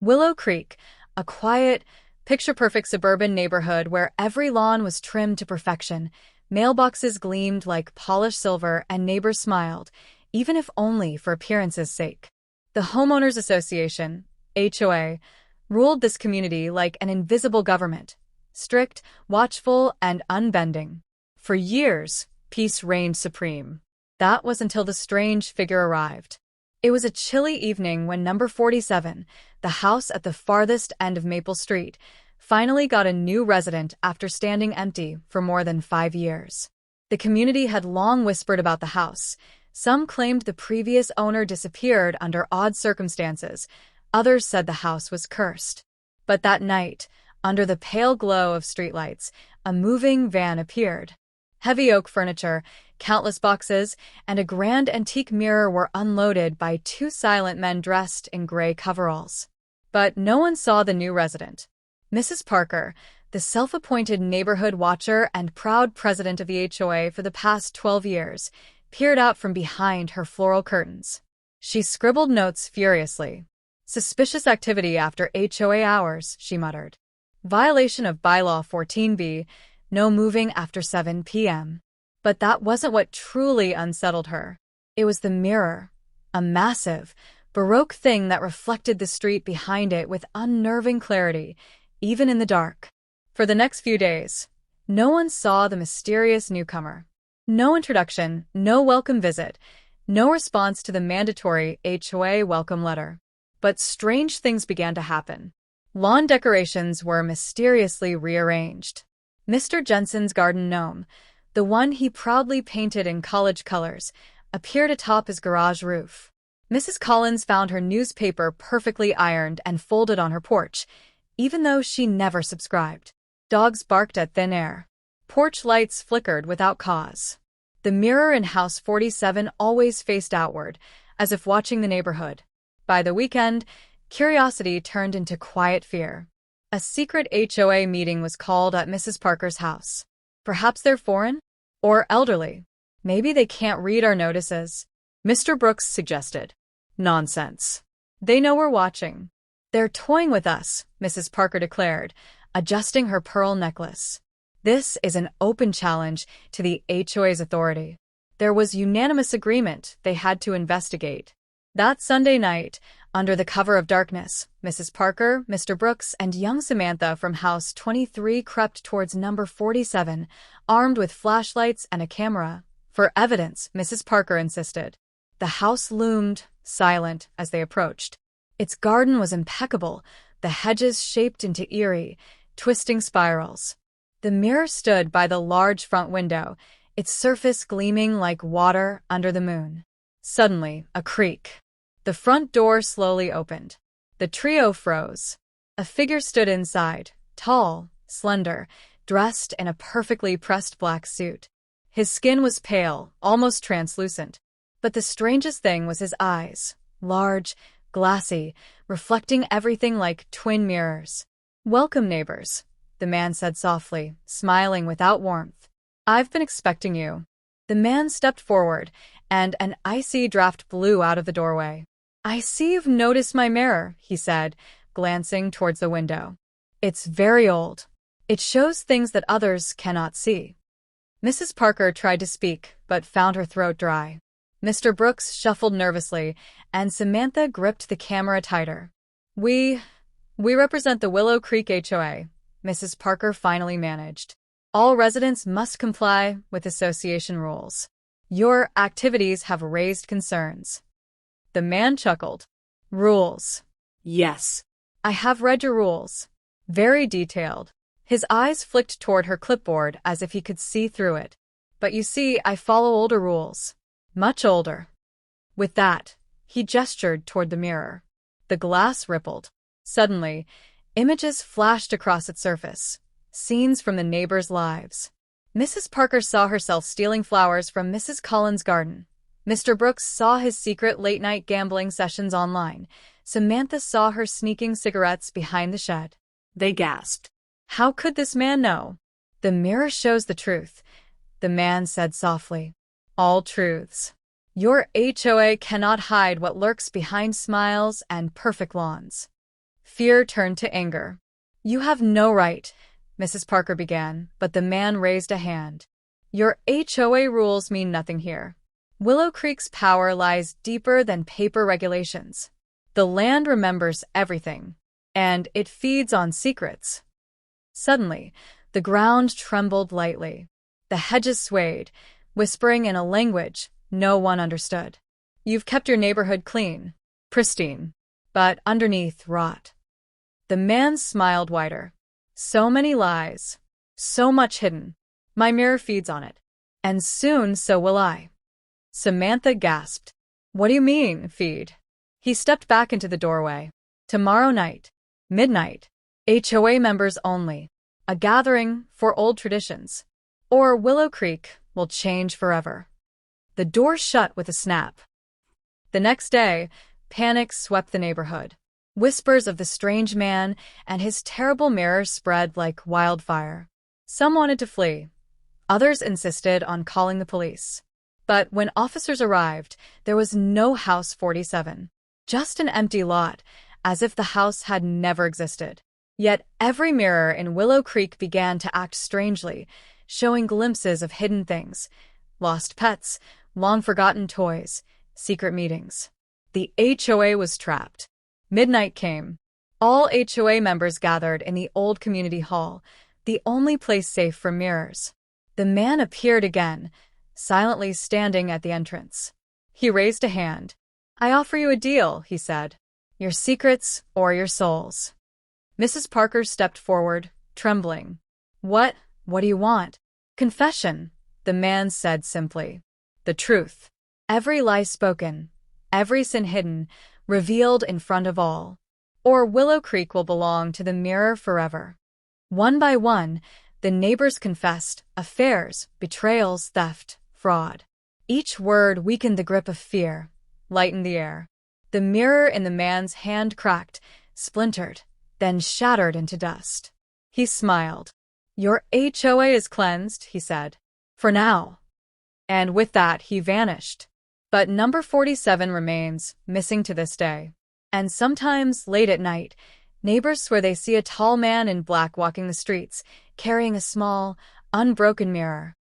Willow Creek, a quiet, picture-perfect suburban neighborhood where every lawn was trimmed to perfection, mailboxes gleamed like polished silver, and neighbors smiled, even if only for appearance's sake. The Homeowners Association, HOA, ruled this community like an invisible government, strict, watchful, and unbending. For years, peace reigned supreme. That was until the strange figure arrived. It was a chilly evening when number 47, the house at the farthest end of Maple Street, finally got a new resident after standing empty for more than 5 years. The community had long whispered about the house. Some claimed the previous owner disappeared under odd circumstances. Others said the house was cursed. But that night, under the pale glow of streetlights, a moving van appeared. Heavy oak furniture, countless boxes, and a grand antique mirror were unloaded by two silent men dressed in gray coveralls. But no one saw the new resident. Mrs. Parker, the self-appointed neighborhood watcher and proud president of the HOA for the past 12 years, peered out from behind her floral curtains. She scribbled notes furiously. "Suspicious activity after HOA hours," she muttered. "Violation of Bylaw 14B, no moving after 7 p.m. But that wasn't what truly unsettled her. It was the mirror, a massive, Baroque thing that reflected the street behind it with unnerving clarity, even in the dark. For the next few days, no one saw the mysterious newcomer. No introduction, no welcome visit, no response to the mandatory HOA welcome letter. But strange things began to happen. Lawn decorations were mysteriously rearranged. Mr. Jensen's garden gnome, the one he proudly painted in college colors, appeared atop his garage roof. Mrs. Collins found her newspaper perfectly ironed and folded on her porch, even though she never subscribed. Dogs barked at thin air. Porch lights flickered without cause. The mirror in House 47 always faced outward, as if watching the neighborhood. By the weekend, curiosity turned into quiet fear. A secret HOA meeting was called at Mrs. Parker's house. Perhaps they're foreign? Or elderly? Maybe they can't read our notices, Mr. Brooks suggested. Nonsense. They know we're watching. They're toying with us, Mrs. Parker declared, adjusting her pearl necklace. This is an open challenge to the HOA's authority. There was unanimous agreement they had to investigate. That Sunday night, under the cover of darkness, Mrs. Parker, Mr. Brooks, and young Samantha from House 23 crept towards number 47, armed with flashlights and a camera. For evidence, Mrs. Parker insisted. The house loomed, silent, as they approached. Its garden was impeccable, the hedges shaped into eerie, twisting spirals. The mirror stood by the large front window, its surface gleaming like water under the moon. Suddenly, a creak. The front door slowly opened. The trio froze. A figure stood inside, tall, slender, dressed in a perfectly pressed black suit. His skin was pale, almost translucent. But the strangest thing was his eyes, large, glassy, reflecting everything like twin mirrors. "Welcome, neighbors," the man said softly, smiling without warmth. "I've been expecting you." The man stepped forward, and an icy draft blew out of the doorway. "I see you've noticed my mirror," he said, glancing towards the window. "It's very old. It shows things that others cannot see." Mrs. Parker tried to speak, but found her throat dry. Mr. Brooks shuffled nervously, and Samantha gripped the camera tighter. We represent the Willow Creek HOA," Mrs. Parker finally managed. "All residents must comply with association rules. Your activities have raised concerns." The man chuckled. "Rules. Yes. I have read your rules. Very detailed." His eyes flicked toward her clipboard as if he could see through it. "But you see, I follow older rules. Much older." With that, he gestured toward the mirror. The glass rippled. Suddenly, images flashed across its surface. Scenes from the neighbors' lives. Mrs. Parker saw herself stealing flowers from Mrs. Collins' garden. Mr. Brooks saw his secret late-night gambling sessions online. Samantha saw her sneaking cigarettes behind the shed. They gasped. How could this man know? "The mirror shows the truth," the man said softly. "All truths. Your HOA cannot hide what lurks behind smiles and perfect lawns." Fear turned to anger. "You have no right," Mrs. Parker began, but the man raised a hand. "Your HOA rules mean nothing here. Willow Creek's power lies deeper than paper regulations. The land remembers everything, and it feeds on secrets." Suddenly, the ground trembled lightly. The hedges swayed, whispering in a language no one understood. "You've kept your neighborhood clean, pristine, but underneath rot." The man smiled wider. "So many lies, so much hidden. My mirror feeds on it, and soon so will I." Samantha gasped. "What do you mean, feed?" He stepped back into the doorway. "Tomorrow night, midnight, HOA members only. A gathering for old traditions. Or Willow Creek will change forever." The door shut with a snap. The next day, panic swept the neighborhood. Whispers of the strange man and his terrible mirror spread like wildfire. Some wanted to flee. Others insisted on calling the police. But when officers arrived, there was no House 47. Just an empty lot, as if the house had never existed. Yet every mirror in Willow Creek began to act strangely, showing glimpses of hidden things. Lost pets, long-forgotten toys, secret meetings. The HOA was trapped. Midnight came. All HOA members gathered in the old community hall, the only place safe from mirrors. The man appeared again, silently standing at the entrance. He raised a hand. "I offer you a deal," he said. "Your secrets or your souls." Mrs. Parker stepped forward, trembling. What do you want?" "Confession," the man said simply. "The truth. Every lie spoken, every sin hidden, revealed in front of all. Or Willow Creek will belong to the mirror forever." One by one, the neighbors confessed affairs, betrayals, theft, fraud. Each word weakened the grip of fear, lightened the air. The mirror in the man's hand cracked, splintered, then shattered into dust. He smiled. "Your HOA is cleansed," he said. "For now." And with that, he vanished. But number 47 remains, missing to this day. And sometimes, late at night, neighbors swear they see a tall man in black walking the streets, carrying a small, unbroken mirror.